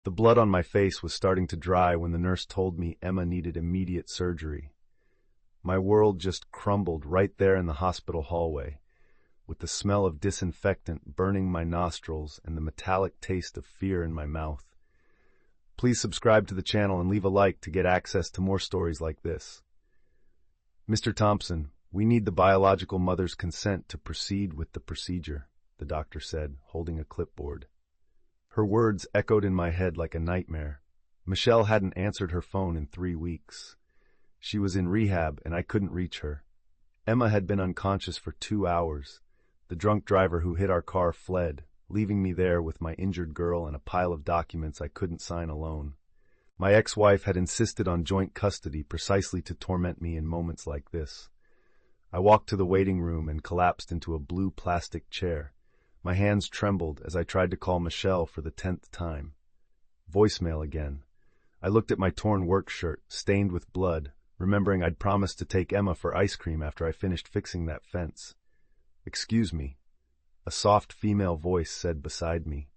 The blood on my face was starting to dry when the nurse told me Emma needed immediate surgery. My world just crumbled right there in the hospital hallway, with the smell of disinfectant burning my nostrils and the metallic taste of fear in my mouth. Please subscribe to the channel and leave a like to get access to more stories like this. Mr. Thompson, we need the biological mother's consent to proceed with the procedure, the doctor said, holding a clipboard. Her words echoed in my head like a nightmare. Michelle hadn't answered her phone in 3 weeks. She was in rehab and I couldn't reach her. Emma had been unconscious for 2 hours. The drunk driver who hit our car fled, leaving me there with my injured girl and a pile of documents I couldn't sign alone. My ex-wife had insisted on joint custody precisely to torment me in moments like this. I walked to the waiting room and collapsed into a blue plastic chair. My hands trembled as I tried to call Michelle for the 10th time. Voicemail again. I looked at my torn work shirt, stained with blood, remembering I'd promised to take Emma for ice cream after I finished fixing that fence. "Excuse me," a soft female voice said beside me.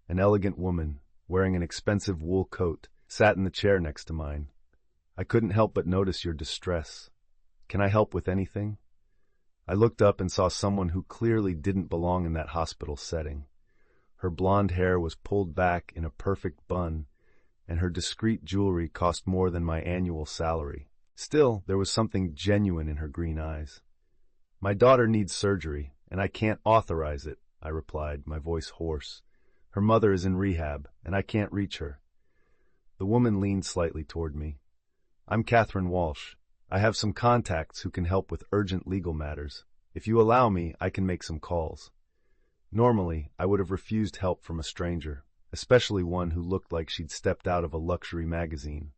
An elegant woman, wearing an expensive wool coat, sat in the chair next to mine. "I couldn't help but notice your distress. Can I help with anything?" I looked up and saw someone who clearly didn't belong in that hospital setting. Her blonde hair was pulled back in a perfect bun, and her discreet jewelry cost more than my annual salary. Still, there was something genuine in her green eyes. "My daughter needs surgery, and I can't authorize it," I replied, my voice hoarse. "Her mother is in rehab, and I can't reach her." The woman leaned slightly toward me. "I'm Catherine Walsh. I have some contacts who can help with urgent legal matters. If you allow me, I can make some calls." Normally, I would have refused help from a stranger, especially one who looked like she'd stepped out of a luxury magazine.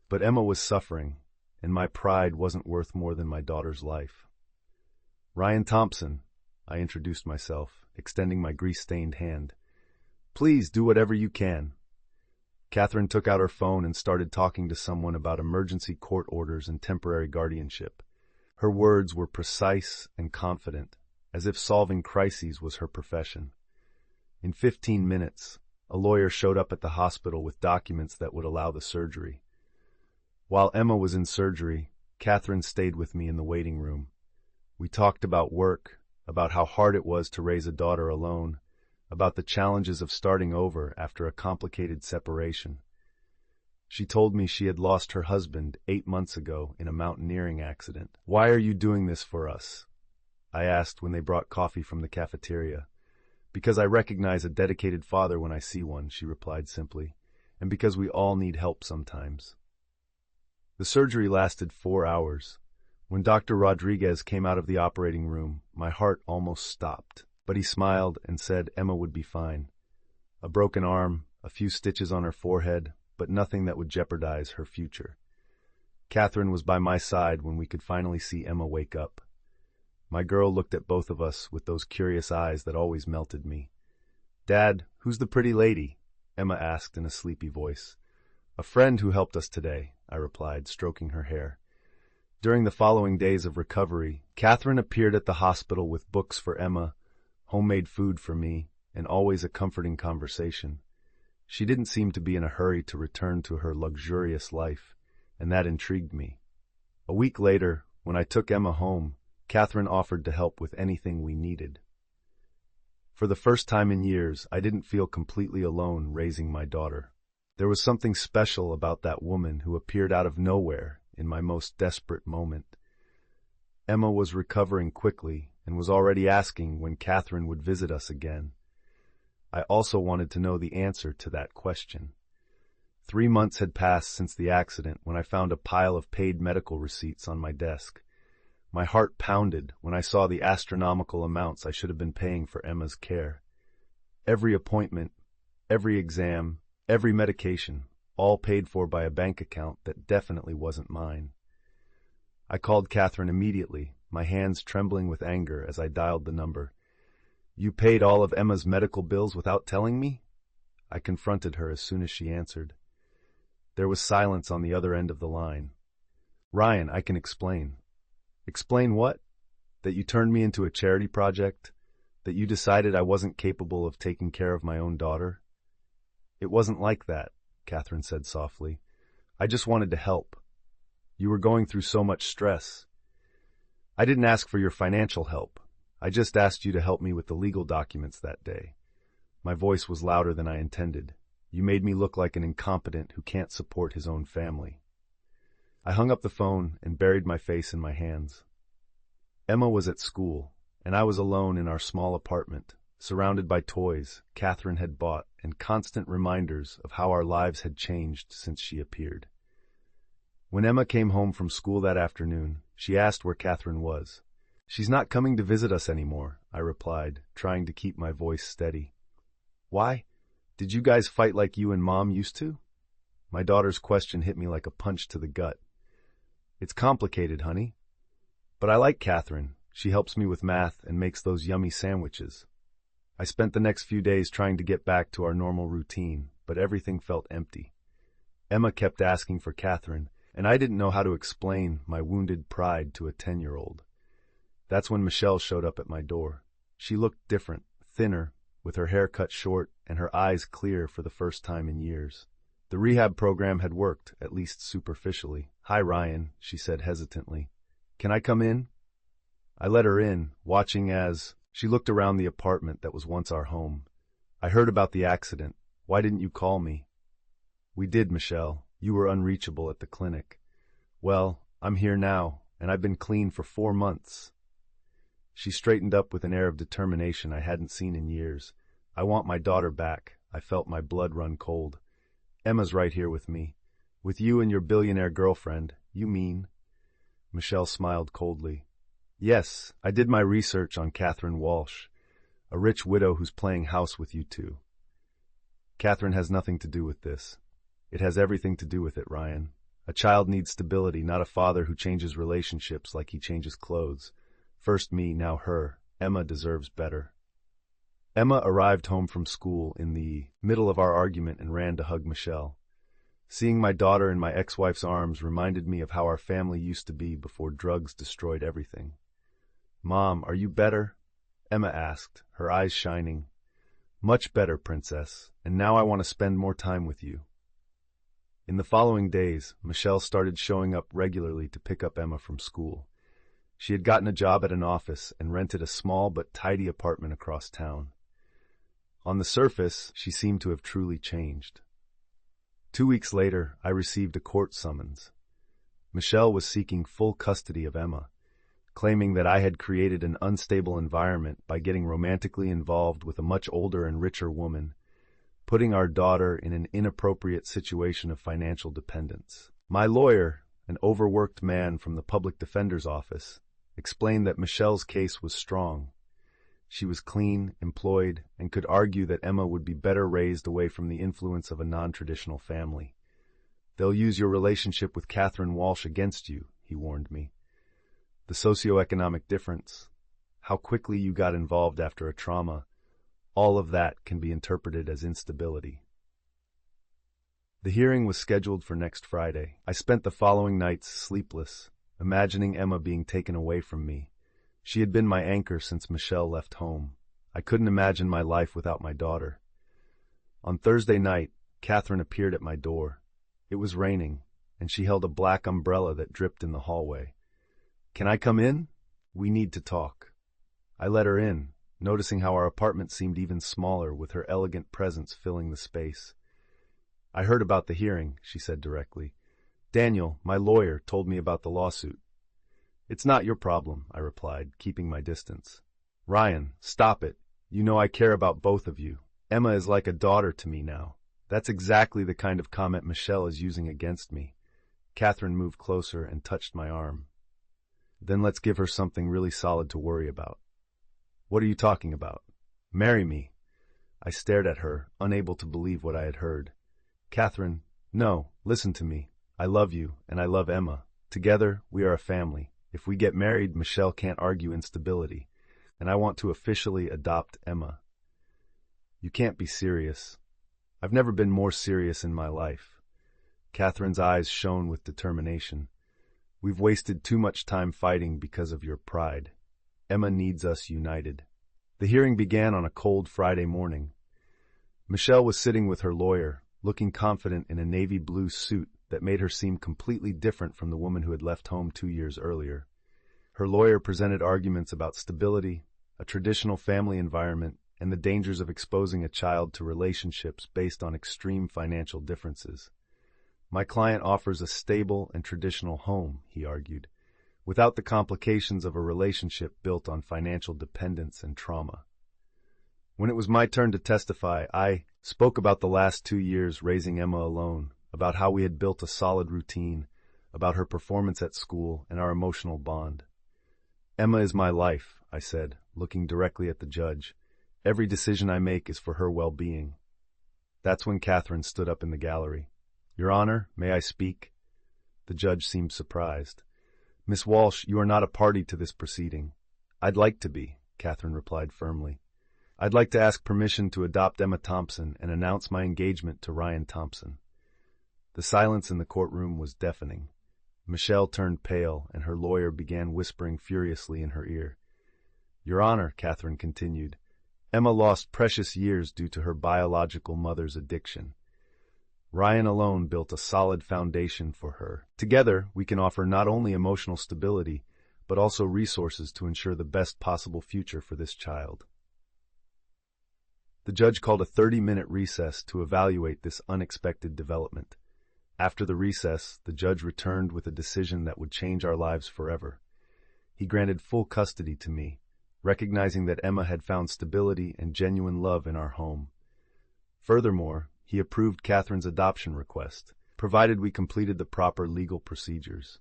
But Emma was suffering, and my pride wasn't worth more than my daughter's life. "Ryan Thompson," I introduced myself, extending my grease-stained hand. "Please do whatever you can." Catherine took out her phone and started talking to someone about emergency court orders and temporary guardianship. Her words were precise and confident, as if solving crises was her profession. In 15 minutes, a lawyer showed up at the hospital with documents that would allow the surgery. While Emma was in surgery, Catherine stayed with me in the waiting room. We talked about work, about how hard it was to raise a daughter alone, about the challenges of starting over after a complicated separation. She told me she had lost her husband 8 months ago in a mountaineering accident. "Why are you doing this for us?" I asked when they brought coffee from the cafeteria. "Because I recognize a dedicated father when I see one," she replied simply, "and because we all need help sometimes." The surgery lasted 4 hours. When Dr. Rodriguez came out of the operating room, my heart almost stopped. But he smiled and said Emma would be fine. A broken arm, a few stitches on her forehead, but nothing that would jeopardize her future. Catherine was by my side when we could finally see Emma wake up. My girl looked at both of us with those curious eyes that always melted me. "Dad, who's the pretty lady?" Emma asked in a sleepy voice. "A friend who helped us today," I replied, stroking her hair. During the following days of recovery, Catherine appeared at the hospital with books for Emma, homemade food for me, and always a comforting conversation. She didn't seem to be in a hurry to return to her luxurious life, and that intrigued me. A week later, when I took Emma home, Catherine offered to help with anything we needed. For the first time in years, I didn't feel completely alone raising my daughter. There was something special about that woman who appeared out of nowhere in my most desperate moment. Emma was recovering quickly and was already asking when Catherine would visit us again. I also wanted to know the answer to that question. 3 months had passed since the accident when I found a pile of paid medical receipts on my desk. My heart pounded when I saw the astronomical amounts I should have been paying for Emma's care. Every appointment, every exam, every medication, all paid for by a bank account that definitely wasn't mine. I called Catherine immediately, my hands trembling with anger as I dialed the number. "You paid all of Emma's medical bills without telling me?" I confronted her as soon as she answered. There was silence on the other end of the line. "Ryan, I can explain." "Explain what? That you turned me into a charity project? That you decided I wasn't capable of taking care of my own daughter?" It wasn't like that, Catherine said softly. I just wanted to help. You were going through so much stress. I didn't ask for your financial help. I just asked you to help me with the legal documents that day. My voice was louder than I intended. You made me look like an incompetent who can't support his own family. I hung up the phone and buried my face in my hands. Emma was at school, and I was alone in our small apartment, surrounded by toys Catherine had bought and constant reminders of how our lives had changed since she appeared. When Emma came home from school that afternoon, she asked where Catherine was. She's not coming to visit us anymore, I replied, trying to keep my voice steady. Why? Did you guys fight like you and Mom used to? My daughter's question hit me like a punch to the gut. It's complicated, honey. But I like Catherine. She helps me with math and makes those yummy sandwiches. I spent the next few days trying to get back to our normal routine, but everything felt empty. Emma kept asking for Catherine, and I didn't know how to explain my wounded pride to a 10-year-old. That's when Michelle showed up at my door. She looked different, thinner, with her hair cut short and her eyes clear for the first time in years. The rehab program had worked, at least superficially. Hi, Ryan, she said hesitantly. Can I come in? I let her in, watching as she looked around the apartment that was once our home. I heard about the accident. Why didn't you call me? We did, Michelle. You were unreachable at the clinic. Well, I'm here now, and I've been clean for 4 months. She straightened up with an air of determination I hadn't seen in years. I want my daughter back. I felt my blood run cold. Emma's right here with me. With you and your billionaire girlfriend, you mean? Michelle smiled coldly. Yes, I did my research on Catherine Walsh, a rich widow who's playing house with you two. Catherine has nothing to do with this. It has everything to do with it, Ryan. A child needs stability, not a father who changes relationships like he changes clothes. First me, now her. Emma deserves better. Emma arrived home from school in the middle of our argument and ran to hug Michelle. Seeing my daughter in my ex-wife's arms reminded me of how our family used to be before drugs destroyed everything. Mom, are you better? Emma asked, her eyes shining. Much better, Princess, and now I want to spend more time with you. In the following days, Michelle started showing up regularly to pick up Emma from school. She had gotten a job at an office and rented a small but tidy apartment across town. On the surface, she seemed to have truly changed. 2 weeks later, I received a court summons. Michelle was seeking full custody of Emma, claiming that I had created an unstable environment by getting romantically involved with a much older and richer woman, putting our daughter in an inappropriate situation of financial dependence. My lawyer, an overworked man from the public defender's office, explained that Michelle's case was strong. She was clean, employed, and could argue that Emma would be better raised away from the influence of a non-traditional family. They'll use your relationship with Catherine Walsh against you, he warned me. The socioeconomic difference, how quickly you got involved after a trauma, all of that can be interpreted as instability. The hearing was scheduled for next Friday. I spent the following nights sleepless, imagining Emma being taken away from me. She had been my anchor since Michelle left home. I couldn't imagine my life without my daughter. On Thursday night, Catherine appeared at my door. It was raining, and she held a black umbrella that dripped in the hallway. Can I come in? We need to talk. I let her in, noticing how our apartment seemed even smaller with her elegant presence filling the space. I heard about the hearing, she said directly. Daniel, my lawyer, told me about the lawsuit. It's not your problem, I replied, keeping my distance. Ryan, stop it. You know I care about both of you. Emma is like a daughter to me now. That's exactly the kind of comment Michelle is using against me. Catherine moved closer and touched my arm. Then let's give her something really solid to worry about. What are you talking about? Marry me. I stared at her, unable to believe what I had heard. Catherine, no, listen to me. I love you, and I love Emma. Together, we are a family. If we get married, Michelle can't argue instability, and I want to officially adopt Emma. You can't be serious. I've never been more serious in my life. Catherine's eyes shone with determination. We've wasted too much time fighting because of your pride. Emma needs us united. The hearing began on a cold Friday morning. Michelle was sitting with her lawyer, looking confident in a navy blue suit that made her seem completely different from the woman who had left home 2 years earlier. Her lawyer presented arguments about stability, a traditional family environment, and the dangers of exposing a child to relationships based on extreme financial differences. My client offers a stable and traditional home, he argued, without the complications of a relationship built on financial dependence and trauma. When it was my turn to testify, I spoke about the last 2 years raising Emma alone, about how we had built a solid routine, about her performance at school, and our emotional bond. Emma is my life, I said, looking directly at the judge. Every decision I make is for her well-being. That's when Catherine stood up in the gallery. Your Honor, may I speak? The judge seemed surprised. Miss Walsh, you are not a party to this proceeding. I'd like to be, Catherine replied firmly. I'd like to ask permission to adopt Emma Thompson and announce my engagement to Ryan Thompson. The silence in the courtroom was deafening. Michelle turned pale, and her lawyer began whispering furiously in her ear. Your Honor, Catherine continued, Emma lost precious years due to her biological mother's addiction. Ryan alone built a solid foundation for her. Together, we can offer not only emotional stability, but also resources to ensure the best possible future for this child. The judge called a 30-minute recess to evaluate this unexpected development. After the recess, the judge returned with a decision that would change our lives forever. He granted full custody to me, recognizing that Emma had found stability and genuine love in our home. Furthermore, he approved Catherine's adoption request, provided we completed the proper legal procedures.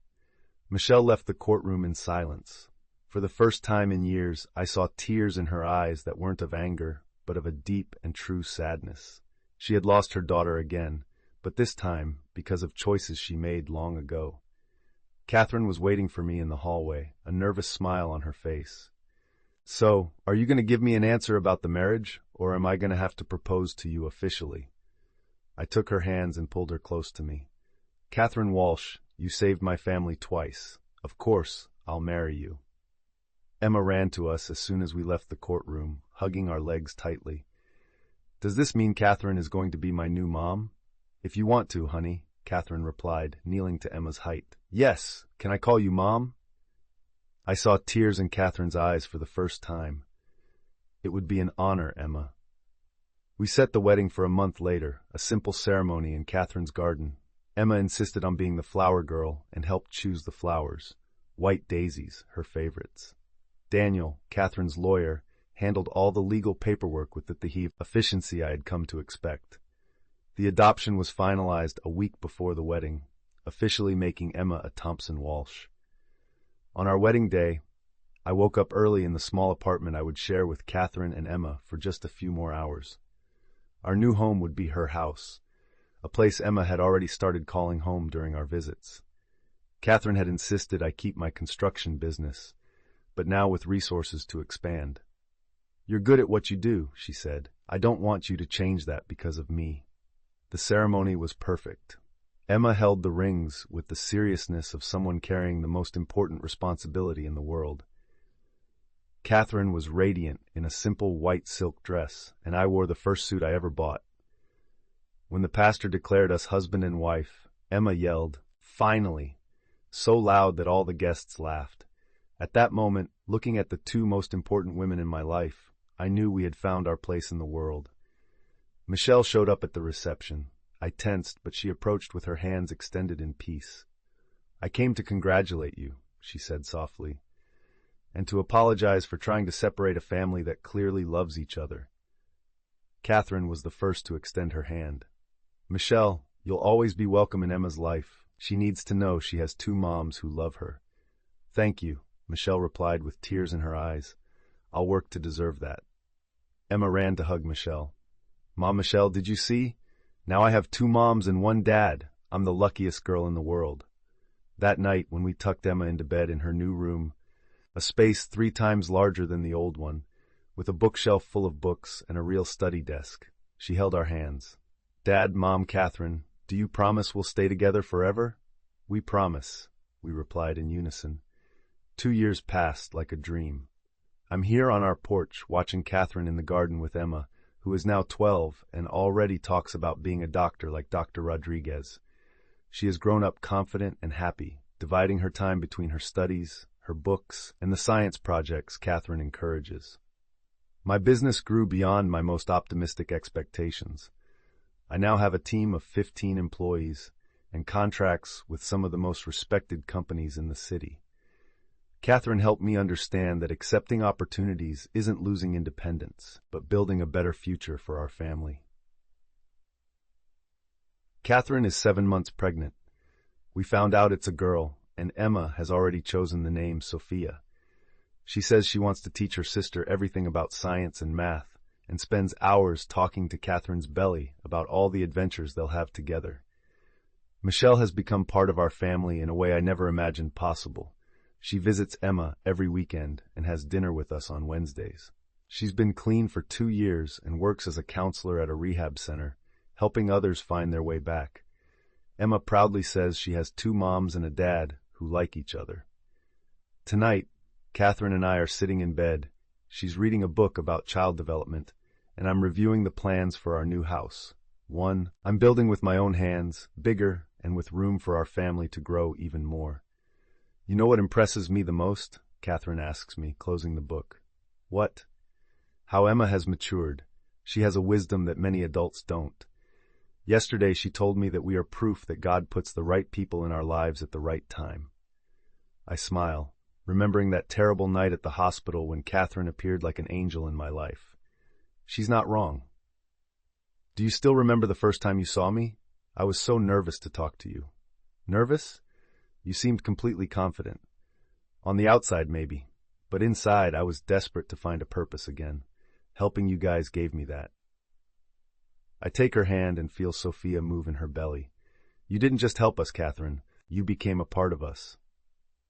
Michelle left the courtroom in silence. For the first time in years, I saw tears in her eyes that weren't of anger, but of a deep and true sadness. She had lost her daughter again, but this time because of choices she made long ago. Catherine was waiting for me in the hallway, a nervous smile on her face. So, are you going to give me an answer about the marriage, or am I going to have to propose to you officially? I took her hands and pulled her close to me. Catherine Walsh, you saved my family twice. Of course, I'll marry you. Emma ran to us as soon as we left the courtroom, hugging our legs tightly. Does this mean Catherine is going to be my new mom? If you want to, honey, Catherine replied, kneeling to Emma's height. Yes, can I call you Mom? I saw tears in Catherine's eyes for the first time. It would be an honor, Emma. We set the wedding for a month later, a simple ceremony in Catherine's garden. Emma insisted on being the flower girl and helped choose the flowers. White daisies, her favorites. Daniel, Catherine's lawyer, handled all the legal paperwork with the efficiency I had come to expect. The adoption was finalized a week before the wedding, officially making Emma a Thompson Walsh. On our wedding day, I woke up early in the small apartment I would share with Catherine and Emma for just a few more hours. Our new home would be her house, a place Emma had already started calling home during our visits. Catherine had insisted I keep my construction business, but now with resources to expand. You're good at what you do, she said. I don't want you to change that because of me. The ceremony was perfect. Emma held the rings with the seriousness of someone carrying the most important responsibility in the world. Catherine was radiant in a simple white silk dress, and I wore the first suit I ever bought. When the pastor declared us husband and wife, Emma yelled, "Finally!" so loud that all the guests laughed. At that moment, looking at the two most important women in my life, I knew we had found our place in the world. Michelle showed up at the reception. I tensed, but she approached with her hands extended in peace. I came to congratulate you, she said softly, and to apologize for trying to separate a family that clearly loves each other. Catherine was the first to extend her hand. Michelle, you'll always be welcome in Emma's life. She needs to know she has two moms who love her. Thank you, Michelle replied with tears in her eyes. I'll work to deserve that. Emma ran to hug Michelle. Mom, Michelle, did you see? Now I have two moms and one dad. I'm the luckiest girl in the world. That night, when we tucked Emma into bed in her new room, a space 3 times larger than the old one, with a bookshelf full of books and a real study desk, she held our hands. Dad, Mom, Catherine, do you promise we'll stay together forever? We promise, we replied in unison. 2 years passed like a dream. I'm here on our porch, watching Catherine in the garden with Emma, who is now 12 and already talks about being a doctor like Dr. Rodriguez. She has grown up confident and happy, dividing her time between her studies, her books, and the science projects Catherine encourages. My business grew beyond my most optimistic expectations. I now have a team of 15 employees and contracts with some of the most respected companies in the city. Catherine helped me understand that accepting opportunities isn't losing independence, but building a better future for our family. Catherine is 7 months pregnant. We found out it's a girl, and Emma has already chosen the name Sophia. She says she wants to teach her sister everything about science and math, and spends hours talking to Catherine's belly about all the adventures they'll have together. Michelle has become part of our family in a way I never imagined possible. She visits Emma every weekend and has dinner with us on Wednesdays. She's been clean for 2 years and works as a counselor at a rehab center, helping others find their way back. Emma proudly says she has 2 moms and a dad who like each other. Tonight, Catherine and I are sitting in bed. She's reading a book about child development, and I'm reviewing the plans for our new house. One I'm building with my own hands, bigger and with room for our family to grow even more. You know what impresses me the most? Catherine asks me, closing the book. What? How Emma has matured. She has a wisdom that many adults don't. Yesterday she told me that we are proof that God puts the right people in our lives at the right time. I smile, remembering that terrible night at the hospital when Catherine appeared like an angel in my life. She's not wrong. Do you still remember the first time you saw me? I was so nervous to talk to you. Nervous? You seemed completely confident. On the outside, maybe, but inside I was desperate to find a purpose again. Helping you guys gave me that. I take her hand and feel Sophia move in her belly. You didn't just help us, Catherine. You became a part of us.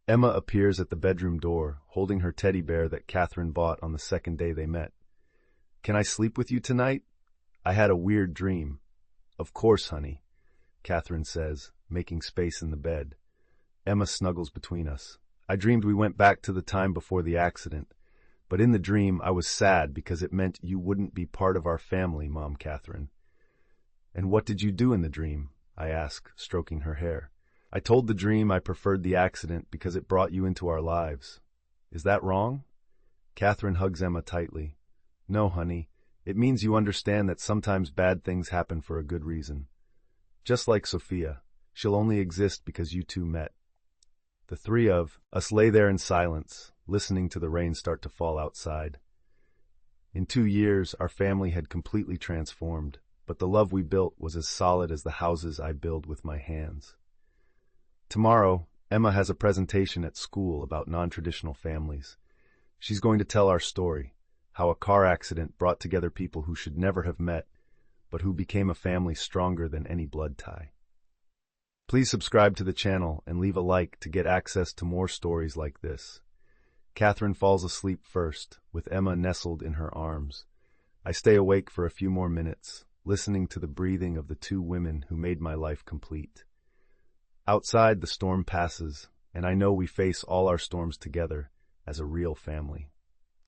Emma appears at the bedroom door, holding her teddy bear that Catherine bought on the second day they met. Can I sleep with you tonight? I had a weird dream. Of course, honey, Catherine says, making space in the bed. Emma snuggles between us. I dreamed we went back to the time before the accident, but in the dream I was sad because it meant you wouldn't be part of our family, Mom Catherine. And what did you do in the dream? I ask, stroking her hair. I told the dream I preferred the accident because it brought you into our lives. Is that wrong? Catherine hugs Emma tightly. No, honey, it means you understand that sometimes bad things happen for a good reason. Just like Sophia, she'll only exist because you two met. The 3 of us lay there in silence, listening to the rain start to fall outside. In 2 years, our family had completely transformed, but the love we built was as solid as the houses I build with my hands. Tomorrow, Emma has a presentation at school about non-traditional families. She's going to tell our story, how a car accident brought together people who should never have met, but who became a family stronger than any blood tie. Please subscribe to the channel and leave a like to get access to more stories like this. Catherine falls asleep first, with Emma nestled in her arms. I stay awake for a few more minutes, listening to the breathing of the 2 women who made my life complete. Outside, the storm passes, and I know we face all our storms together as a real family.